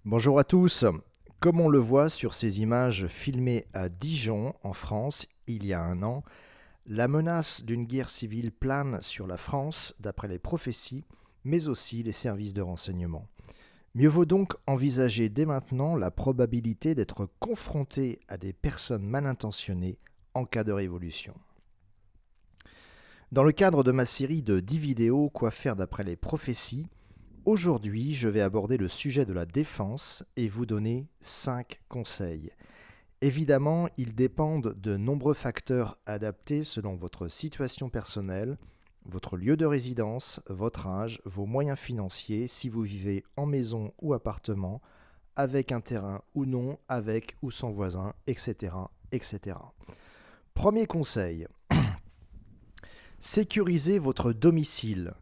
Bonjour à tous. Comme on le voit sur ces images filmées à Dijon, en France, il y a un an, la menace d'une guerre civile plane sur la France, d'après les prophéties, mais aussi les services de renseignement. Mieux vaut donc envisager dès maintenant la probabilité d'être confronté à des personnes mal intentionnées en cas de révolution. Dans le cadre de ma série de 10 vidéos Quoi faire d'après les prophéties, aujourd'hui, je vais aborder le sujet de la défense et vous donner 5 conseils. Évidemment, ils dépendent de nombreux facteurs adaptés selon votre situation personnelle, votre lieu de résidence, votre âge, vos moyens financiers, si vous vivez en maison ou appartement, avec un terrain ou non, avec ou sans voisin, etc. etc. Premier conseil, sécurisez votre domicile.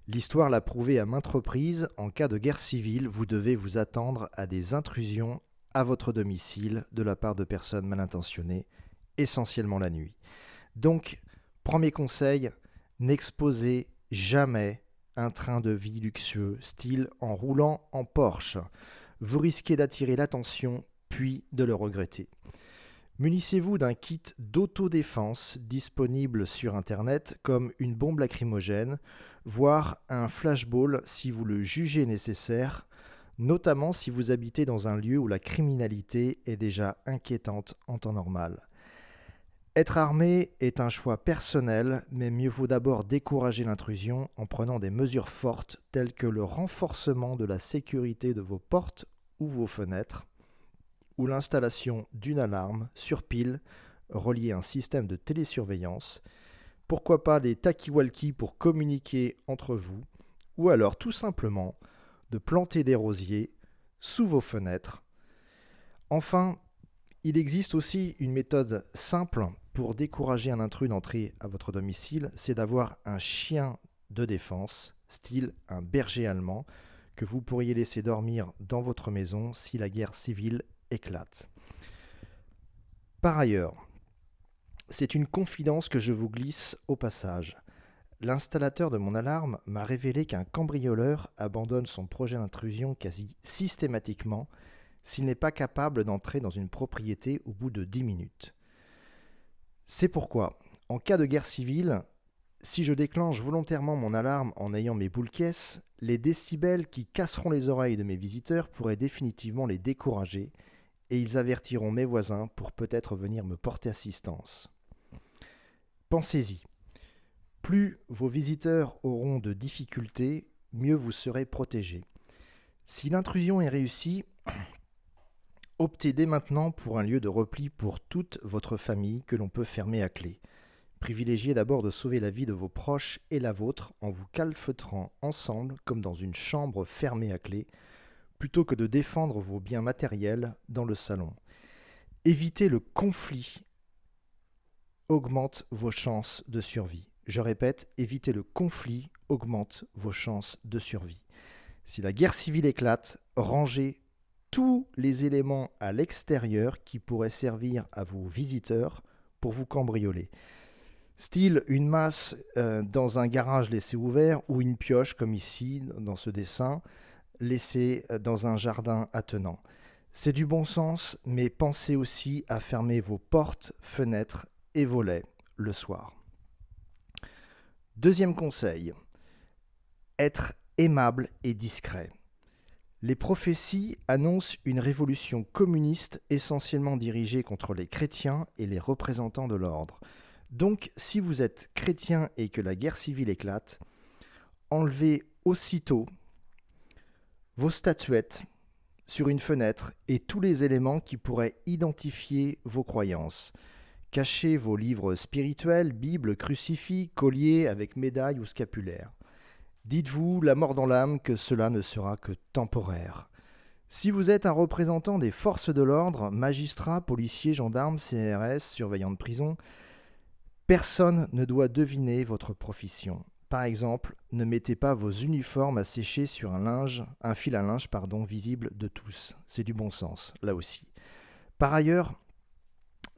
L'histoire l'a prouvé à maintes reprises, en cas de guerre civile, vous devez vous attendre à des intrusions à votre domicile de la part de personnes mal intentionnées, essentiellement la nuit. Donc, premier conseil, n'exposez jamais un train de vie luxueux, style en roulant en Porsche. Vous risquez d'attirer l'attention, puis de le regretter. Munissez-vous d'un kit d'autodéfense disponible sur Internet comme une bombe lacrymogène, voire un flashball si vous le jugez nécessaire, notamment si vous habitez dans un lieu où la criminalité est déjà inquiétante en temps normal. Être armé est un choix personnel, mais mieux vaut d'abord décourager l'intrusion en prenant des mesures fortes telles que le renforcement de la sécurité de vos portes ou vos fenêtres, ou l'installation d'une alarme sur pile reliée à un système de télésurveillance, pourquoi pas des talkie-walkie pour communiquer entre vous, ou alors tout simplement de planter des rosiers sous vos fenêtres. Enfin, il existe aussi une méthode simple pour décourager un intrus d'entrer à votre domicile, c'est d'avoir un chien de défense, style un berger allemand, que vous pourriez laisser dormir dans votre maison si la guerre civile éclate. Par ailleurs, c'est une confidence que je vous glisse au passage. L'installateur de mon alarme m'a révélé qu'un cambrioleur abandonne son projet d'intrusion quasi systématiquement s'il n'est pas capable d'entrer dans une propriété au bout de 10 minutes. C'est pourquoi, en cas de guerre civile, si je déclenche volontairement mon alarme en ayant mes boules caisses, les décibels qui casseront les oreilles de mes visiteurs pourraient définitivement les décourager et ils avertiront mes voisins pour peut-être venir me porter assistance. Pensez-y, plus vos visiteurs auront de difficultés, mieux vous serez protégé. Si l'intrusion est réussie, optez dès maintenant pour un lieu de repli pour toute votre famille que l'on peut fermer à clé. Privilégiez d'abord de sauver la vie de vos proches et la vôtre en vous calfeutrant ensemble comme dans une chambre fermée à clé, plutôt que de défendre vos biens matériels dans le salon. Éviter le conflit augmente vos chances de survie. Je répète, éviter le conflit augmente vos chances de survie. Si la guerre civile éclate, rangez tous les éléments à l'extérieur qui pourraient servir à vos visiteurs pour vous cambrioler. Style une masse dans un garage laissé ouvert ou une pioche comme ici dans ce dessin laissée dans un jardin attenant. C'est du bon sens, mais pensez aussi à fermer vos portes, fenêtres et volets le soir. Deuxième conseil, être aimable et discret. Les prophéties annoncent une révolution communiste essentiellement dirigée contre les chrétiens et les représentants de l'ordre. Donc, si vous êtes chrétien et que la guerre civile éclate, enlevez aussitôt vos statuettes sur une fenêtre et tous les éléments qui pourraient identifier vos croyances. Cachez vos livres spirituels, Bible, crucifix, colliers avec médaille ou scapulaire. Dites-vous, la mort dans l'âme, que cela ne sera que temporaire. Si vous êtes un représentant des forces de l'ordre, magistrat, policier, gendarme, CRS, surveillant de prison, personne ne doit deviner votre profession. Par exemple, ne mettez pas vos uniformes à sécher sur un fil à linge visible de tous. C'est du bon sens, là aussi. Par ailleurs,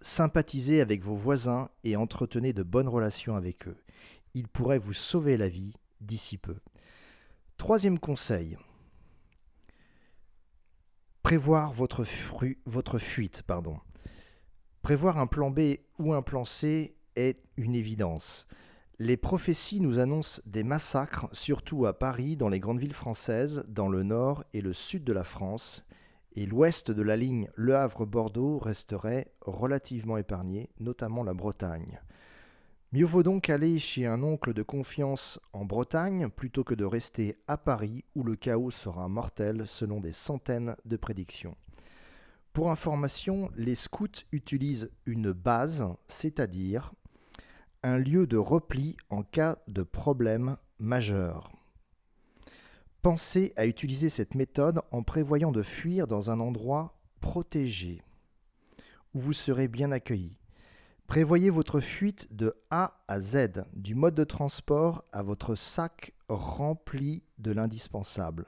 sympathisez avec vos voisins et entretenez de bonnes relations avec eux. Ils pourraient vous sauver la vie d'ici peu. Troisième conseil, Prévoir votre fuite, pardon. Prévoir un plan B ou un plan C est une évidence. Les prophéties nous annoncent des massacres, surtout à Paris, dans les grandes villes françaises, dans le nord et le sud de la France, et l'ouest de la ligne Le Havre-Bordeaux resterait relativement épargné, notamment la Bretagne. Mieux vaut donc aller chez un oncle de confiance en Bretagne plutôt que de rester à Paris où le chaos sera mortel selon des centaines de prédictions. Pour information, les scouts utilisent une base, c'est-à-dire un lieu de repli en cas de problème majeur. Pensez à utiliser cette méthode en prévoyant de fuir dans un endroit protégé, où vous serez bien accueilli. Prévoyez votre fuite de A à Z, du mode de transport à votre sac rempli de l'indispensable.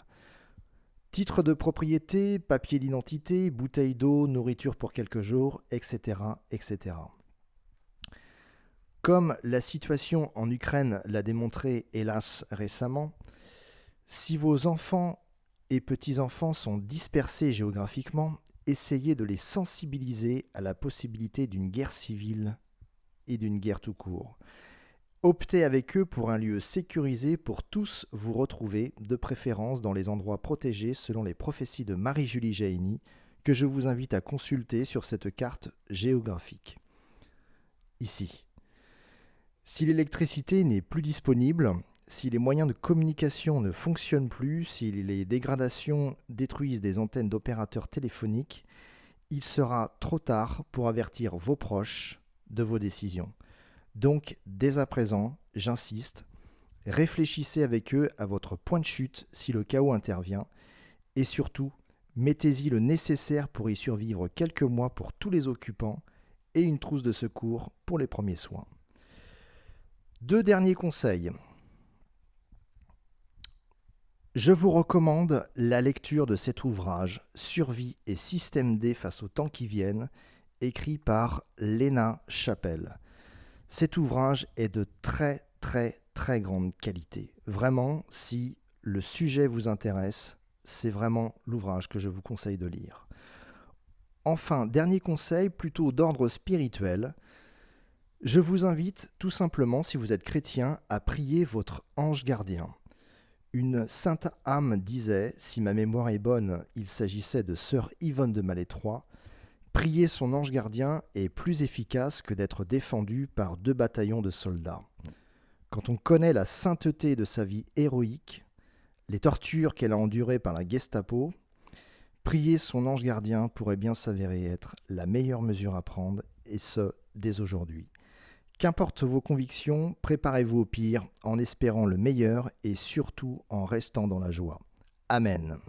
Titre de propriété, papier d'identité, bouteille d'eau, nourriture pour quelques jours, etc., etc. Comme la situation en Ukraine l'a démontré, hélas, récemment, si vos enfants et petits-enfants sont dispersés géographiquement, essayez de les sensibiliser à la possibilité d'une guerre civile et d'une guerre tout court. Optez avec eux pour un lieu sécurisé pour tous vous retrouver, de préférence dans les endroits protégés selon les prophéties de Marie-Julie Jaïni, que je vous invite à consulter sur cette carte géographique. Ici. Si l'électricité n'est plus disponible, si les moyens de communication ne fonctionnent plus, si les dégradations détruisent des antennes d'opérateurs téléphoniques, il sera trop tard pour avertir vos proches de vos décisions. Donc, dès à présent, j'insiste, réfléchissez avec eux à votre point de chute si le chaos intervient et surtout, mettez-y le nécessaire pour y survivre quelques mois pour tous les occupants et une trousse de secours pour les premiers soins. 2 derniers conseils. Je vous recommande la lecture de cet ouvrage « Survie et système D face aux temps qui viennent » écrit par Léna Chappell. Cet ouvrage est de très grande qualité. Vraiment, si le sujet vous intéresse, c'est vraiment l'ouvrage que je vous conseille de lire. Enfin, dernier conseil, plutôt d'ordre spirituel. Je vous invite tout simplement, si vous êtes chrétien, à prier votre ange gardien. Une sainte âme disait, si ma mémoire est bonne, il s'agissait de sœur Yvonne de Malétroit, prier son ange gardien est plus efficace que d'être défendu par 2 bataillons de soldats. Quand on connaît la sainteté de sa vie héroïque, les tortures qu'elle a endurées par la Gestapo, prier son ange gardien pourrait bien s'avérer être la meilleure mesure à prendre, et ce, dès aujourd'hui. Qu'importe vos convictions, préparez-vous au pire en espérant le meilleur et surtout en restant dans la joie. Amen.